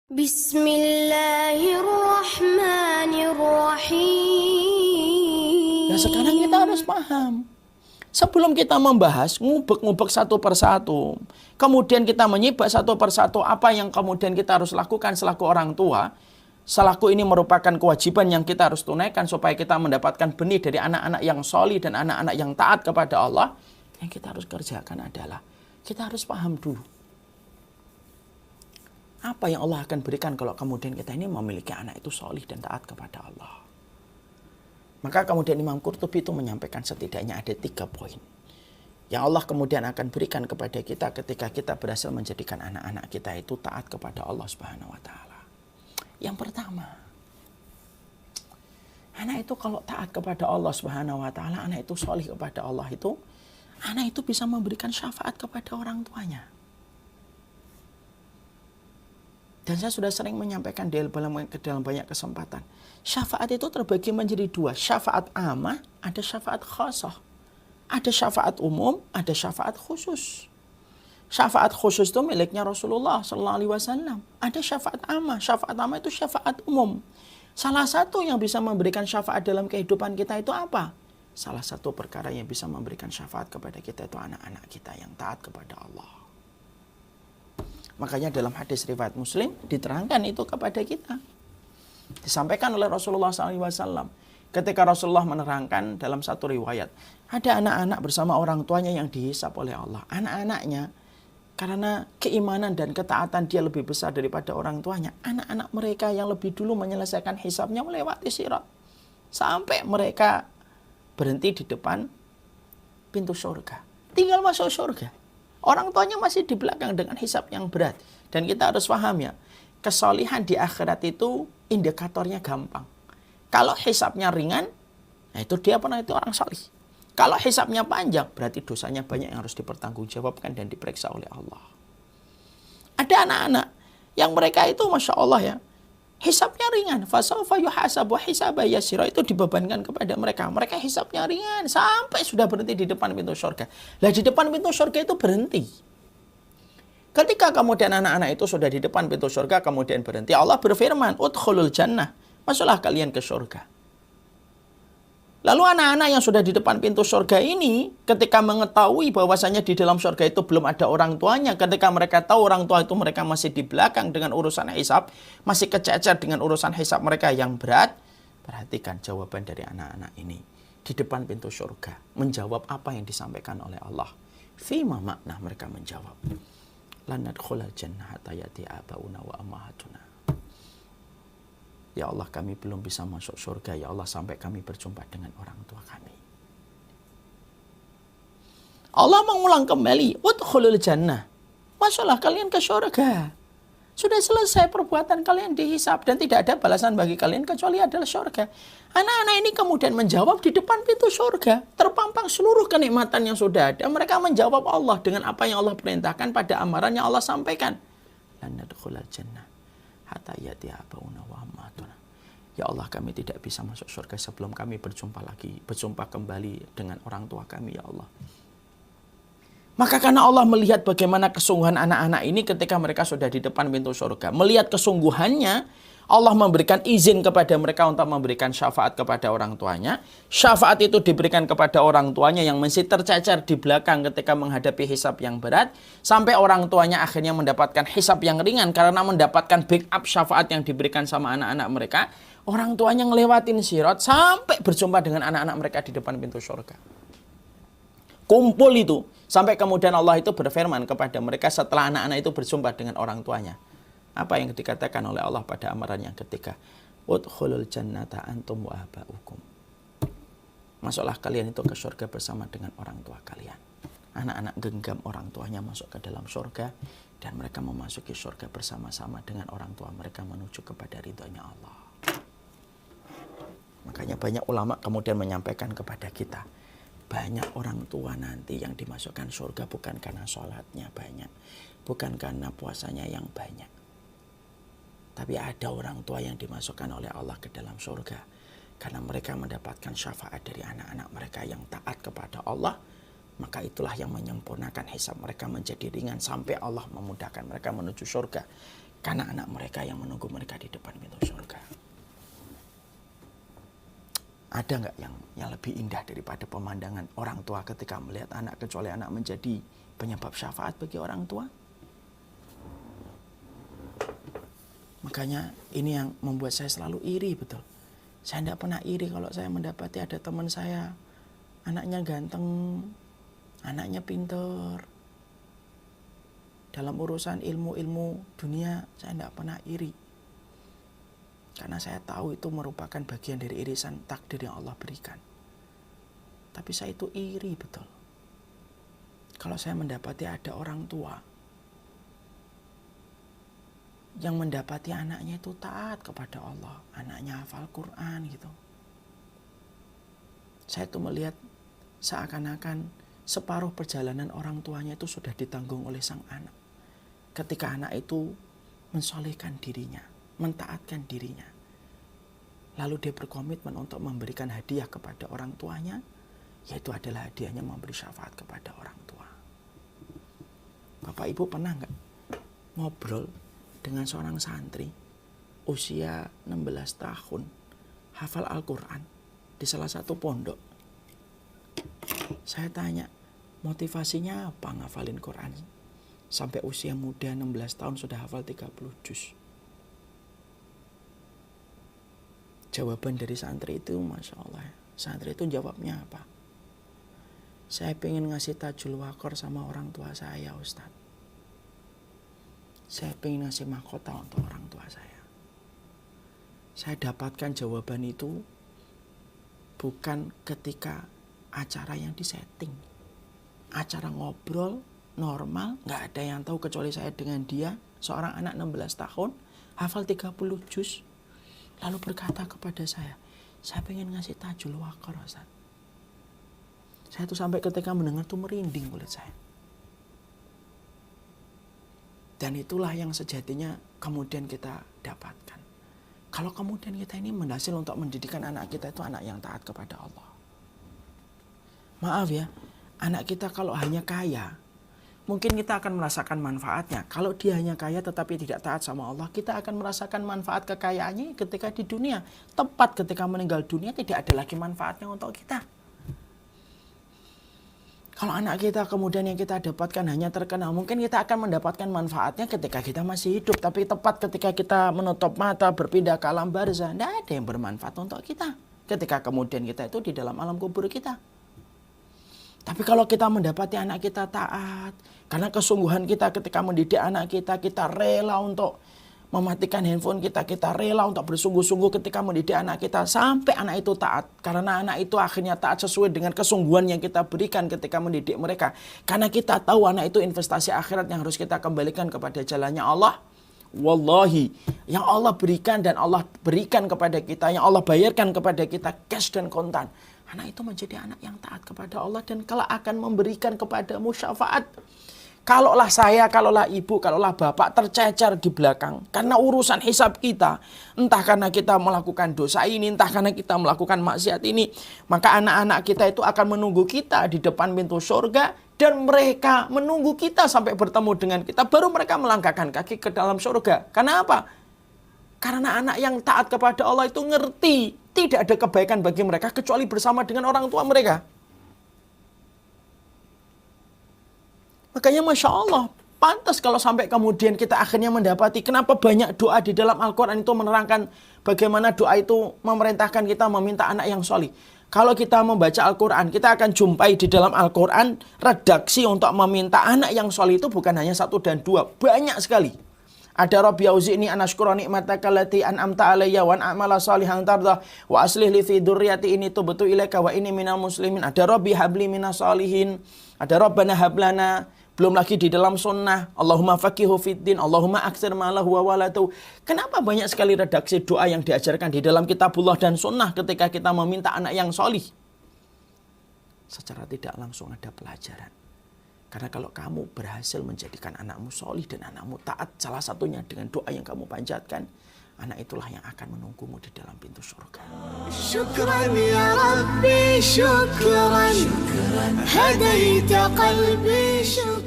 Bismillahirrahmanirrahim. Nah sekarang kita harus paham. Sebelum kita membahas, ngubek-ngubek satu persatu, kemudian kita menyibak satu persatu apa yang kemudian kita harus lakukan selaku orang tua, selaku ini merupakan kewajiban yang kita harus tunaikan supaya kita mendapatkan benih dari anak-anak yang solih dan anak-anak yang taat kepada Allah. Yang kita harus kerjakan adalah, kita harus paham dulu. Apa yang Allah akan berikan kalau kemudian kita ini memiliki anak itu solih dan taat kepada Allah. Maka kemudian Imam Qurtubi itu menyampaikan setidaknya ada 3 poin yang Allah kemudian akan berikan kepada kita ketika kita berhasil menjadikan anak-anak kita itu taat kepada Allah Subhanahu wa taala. Yang pertama, anak itu kalau taat kepada Allah Subhanahu wa taala, anak itu solih kepada Allah itu, anak itu bisa memberikan syafaat kepada orang tuanya. Dan saya sudah sering menyampaikan dalam banyak kesempatan. Syafaat itu terbagi menjadi 2. Syafaat amah, ada syafaat khasah. Ada syafaat umum, ada syafaat khusus. Syafaat khusus itu miliknya Rasulullah SAW. Ada syafaat amah. Syafaat amah itu syafaat umum. Salah satu yang bisa memberikan syafaat dalam kehidupan kita itu apa? Salah satu perkara yang bisa memberikan syafaat kepada kita itu anak-anak kita yang taat kepada Allah. Makanya dalam hadis riwayat Muslim diterangkan itu kepada kita. Disampaikan oleh Rasulullah SAW. Ketika Rasulullah menerangkan dalam satu riwayat, ada anak-anak bersama orang tuanya yang dihisap oleh Allah. Anak-anaknya, karena keimanan dan ketaatan dia lebih besar daripada orang tuanya, anak-anak mereka yang lebih dulu menyelesaikan hisapnya melewati sirat. Sampai mereka berhenti di depan pintu surga. Tinggal masuk surga. Orang tuanya masih di belakang dengan hisap yang berat. Dan kita harus paham ya, kesolihan di akhirat itu indikatornya gampang. Kalau hisapnya ringan, nah itu dia pernah itu orang solih. Kalau hisapnya panjang, berarti dosanya banyak yang harus dipertanggungjawabkan dan diperiksa oleh Allah. Ada anak-anak yang mereka itu Masya Allah ya, hisapnya ringan. Fasawfa yuhasabu hisaba yasira, itu dibebankan kepada mereka. Mereka hisapnya ringan sampai sudah berhenti di depan pintu surga. Lah di depan pintu surga itu berhenti. Ketika kemudian anak-anak itu sudah di depan pintu surga kemudian berhenti, Allah berfirman, udkhulul jannah, masuklah kalian ke surga. Lalu anak-anak yang sudah di depan pintu surga ini ketika mengetahui bahwasanya di dalam surga itu belum ada orang tuanya, ketika mereka tahu orang tua itu mereka masih di belakang dengan urusan hisab, masih kececer dengan urusan hisab mereka yang berat, perhatikan jawaban dari anak-anak ini. Di depan pintu surga menjawab apa yang disampaikan oleh Allah. Fima makna mereka menjawab, lan nadkhulal jannah hatta yati abauna wa ammahatuna. Ya Allah, kami belum bisa masuk surga. Ya Allah, sampai kami berjumpa dengan orang tua kami. Allah mengulang kembali, udkhulul jannah, masuklah kalian ke surga. Sudah selesai perbuatan kalian dihisab dan tidak ada balasan bagi kalian kecuali adalah surga. Anak-anak ini kemudian menjawab di depan pintu surga, terpampang seluruh kenikmatan yang sudah ada. Mereka menjawab Allah dengan apa yang Allah perintahkan pada amaran yang Allah sampaikan. Lan nadkhulal jannah hatta yati abauna wa ammatuna. Ya Allah, kami tidak bisa masuk surga sebelum kami berjumpa kembali dengan orang tua kami, ya Allah. Maka karena Allah melihat bagaimana kesungguhan anak-anak ini ketika mereka sudah di depan pintu surga, melihat kesungguhannya, Allah memberikan izin kepada mereka untuk memberikan syafaat kepada orang tuanya. Syafaat itu diberikan kepada orang tuanya yang masih tercecer di belakang ketika menghadapi hisab yang berat. Sampai orang tuanya akhirnya mendapatkan hisab yang ringan karena mendapatkan backup syafaat yang diberikan sama anak-anak mereka. Orang tuanya ngelewatin sirat sampai berjumpa dengan anak-anak mereka di depan pintu surga. Kumpul itu. Sampai kemudian Allah itu berfirman kepada mereka setelah anak-anak itu berjumpa dengan orang tuanya. Apa yang dikatakan oleh Allah pada amaran yang ketiga? Udkhulul jannata antum wa aba'ukum. Masuklah kalian itu ke surga bersama dengan orang tua kalian. Anak-anak genggam orang tuanya masuk ke dalam surga. Dan mereka memasuki surga bersama-sama dengan orang tua mereka menuju kepada ridhonya Allah. Makanya banyak ulama kemudian menyampaikan kepada kita. Banyak orang tua nanti yang dimasukkan surga bukan karena sholatnya banyak. Bukan karena puasanya yang banyak. Tapi ada orang tua yang dimasukkan oleh Allah ke dalam surga. Karena mereka mendapatkan syafaat dari anak-anak mereka yang taat kepada Allah. Maka itulah yang menyempurnakan hisab mereka menjadi ringan. Sampai Allah memudahkan mereka menuju surga. Karena anak mereka yang menunggu mereka di depan pintu surga. Ada nggak yang lebih indah daripada pemandangan orang tua ketika melihat anak, kecuali anak menjadi penyebab syafaat bagi orang tua? Makanya ini yang membuat saya selalu iri, betul. Saya tidak pernah iri kalau saya mendapati ada teman saya, anaknya ganteng, anaknya pinter. Dalam urusan ilmu-ilmu dunia, saya tidak pernah iri. Karena saya tahu itu merupakan bagian dari irisan takdir yang Allah berikan. Tapi saya itu iri, betul. Kalau saya mendapati ada orang tua yang mendapati anaknya itu taat kepada Allah, anaknya hafal Quran gitu. Saya itu melihat seakan-akan separuh perjalanan orang tuanya itu sudah ditanggung oleh sang anak. Ketika anak itu mensolehkan dirinya, mentaatkan dirinya, lalu dia berkomitmen untuk memberikan hadiah kepada orang tuanya, yaitu adalah hadiahnya memberi syafaat kepada orang tua. Bapak Ibu pernah nggak ngobrol dengan seorang santri usia 16 tahun hafal Al-Quran di salah satu pondok? Saya tanya, motivasinya apa ngafalin Quran sampai usia muda 16 tahun sudah hafal 30 juz? Jawaban dari santri itu, Masya Allah, santri itu jawabnya apa? Saya pengen ngasih tajul wakor sama orang tua saya, Ustadz. Saya pengen ngasih mahkota untuk orang tua saya. Saya dapatkan jawaban itu bukan ketika acara yang disetting. Acara ngobrol normal, gak ada yang tahu kecuali saya dengan dia, seorang anak 16 tahun, hafal 30 juz. Lalu berkata kepada saya pengen ngasih tajul wakor, Ustaz. Saya tuh sampai ketika mendengar tuh merinding kulit saya. Dan itulah yang sejatinya kemudian kita dapatkan. Kalau kemudian kita ini berhasil untuk mendidikan anak kita itu anak yang taat kepada Allah. Maaf ya, anak kita kalau hanya kaya, mungkin kita akan merasakan manfaatnya. Kalau dia hanya kaya tetapi tidak taat sama Allah, kita akan merasakan manfaat kekayaannya ketika di dunia. Tepat ketika meninggal dunia tidak ada lagi manfaatnya untuk kita. Kalau anak kita kemudian yang kita dapatkan hanya terkenal, mungkin kita akan mendapatkan manfaatnya ketika kita masih hidup. Tapi tepat ketika kita menutup mata, berpindah ke alam barzah, tidak ada yang bermanfaat untuk kita. Ketika kemudian kita itu di dalam alam kubur kita. Tapi kalau kita mendapati anak kita taat, karena kesungguhan kita ketika mendidik anak kita rela untuk mematikan handphone kita rela untuk bersungguh-sungguh ketika mendidik anak kita sampai anak itu taat. Karena anak itu akhirnya taat sesuai dengan kesungguhan yang kita berikan ketika mendidik mereka. Karena kita tahu anak itu investasi akhirat yang harus kita kembalikan kepada jalannya Allah. Wallahi, yang Allah berikan dan Allah berikan kepada kita, yang Allah bayarkan kepada kita cash dan kontan. Anak itu menjadi anak yang taat kepada Allah dan kelak akan memberikan kepadamu syafaat. Kalaulah saya, kalaulah ibu, kalaulah bapak tercecer di belakang karena urusan hisab kita, entah karena kita melakukan dosa ini, entah karena kita melakukan maksiat ini, maka anak-anak kita itu akan menunggu kita di depan pintu surga dan mereka menunggu kita sampai bertemu dengan kita, baru mereka melangkahkan kaki ke dalam surga. Karena apa? Karena anak yang taat kepada Allah itu ngerti tidak ada kebaikan bagi mereka kecuali bersama dengan orang tua mereka. Makanya Masya Allah, pantas kalau sampai kemudian kita akhirnya mendapati kenapa banyak doa di dalam Al-Quran itu menerangkan bagaimana doa itu memerintahkan kita meminta anak yang solih. Kalau kita membaca Al-Quran, kita akan jumpai di dalam Al-Quran redaksi untuk meminta anak yang solih itu bukan hanya 1 dan 2, banyak sekali. Ada Rabbi auzi'ni an ashkura ni'mataka allati an'amta alayya wa an a'mala salihan tardah wa aslih li fi dzurriyyati inni tubtu ilaika wa inni minal muslimin. Ada Rabbi habli minas salihin. Ada Rabbana hablana. Belum lagi di dalam sunnah, Allahumma faqihu fiddin, Allahumma aksir malahu wa walatu. Kenapa banyak sekali redaksi doa yang diajarkan di dalam kitabullah dan sunnah ketika kita meminta anak yang solih? Secara tidak langsung ada pelajaran. Karena kalau kamu berhasil menjadikan anakmu solih dan anakmu taat, salah satunya dengan doa yang kamu panjatkan, anak itulah yang akan menunggumu di dalam pintu surga. Syukran ya Rabbi, syukran, hadaita qalbi, syukran.